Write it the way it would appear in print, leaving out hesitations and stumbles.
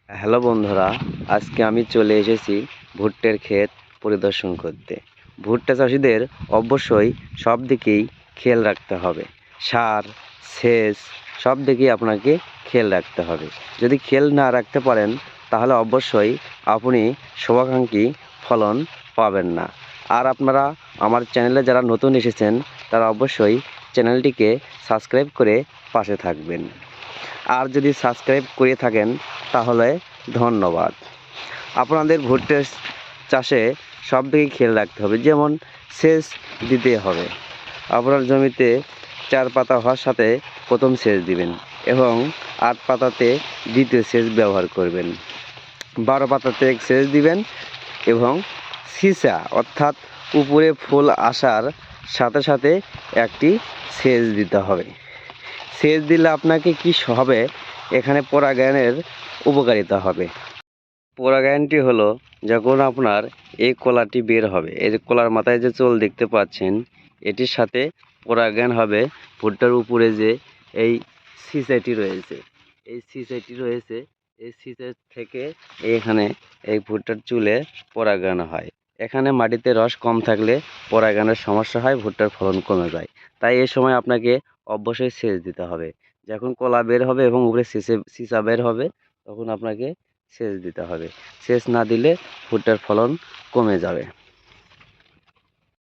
Hello বন্ধুরা, আজকে আমি চলে এসেছি ভুট্টার ক্ষেত পরিদর্শন করতে। ভুট্টা চাষিদের অবশ্যই সব দিকেই খেয়াল রাখতে হবে। সার, সেচ সব দিকেই আপনাকে খেয়াল রাখতে হবে। যদি খেয়াল না রাখতে পারেন তাহলে অবশ্যই আপনি শুভাকাঙ্ক্ষী ফলন পাবেন না। আর আপনারা আমার চ্যানেলে যারা নতুন এসেছেন তারা অবশ্যই চ্যানেলটিকে সাবস্ক্রাইব করে পাশে থাকবেন। আর যদি সাবস্ক্রাইব করে থাকেন তাহলে ধন্যবাদ। আপনাদের ভুট্টা চাষে সব দিকে খেয়াল রাখতে হবে, যেমন সেচ দিতে হবে। আপনার জমিতে 4 পাতা হওয়ার সাথে প্রথম সেচ দিবেন এবং 8 পাতাতে দ্বিতীয় সেচ ব্যবহার করবেন। 12 পাতাতে এক সেচ দিবেন এবং সিসা অর্থাৎ উপরে ফুল আসার সাথে সাথে একটি সেচ দিতে হবে। সেচ দিলে আপনাকে কি হবে, এখানে পরাগায়নের উপকারিতা হবে। পরাগায়নটি হলো যখন আপনার এই কলাটি বের হবে, এই যে কলার মাথায় যে চোল দেখতে পাচ্ছেন, এটির সাথে পরাগায়ন হবে ভুট্টার উপরে যে এই সিসাইটি রয়েছে, এই সিসাইট থেকে এখানে এই ভুট্টার চুলে পরাগায়ন হয়। এখানে মাটিতে রস কম থাকলে পরাগায়নের সমস্যা হয়, ভুট্টার ফলন কমে যায়। তাই এই সময় আপনাকে অবশ্যই সেচ দিতে হবে। যখন কলা বের হবে এবং উপরে সিসা বের হবে তখন আপনাকে সেচ দিতে হবে। সেচ না দিলে ভুট্টার ফলন কমে যাবে।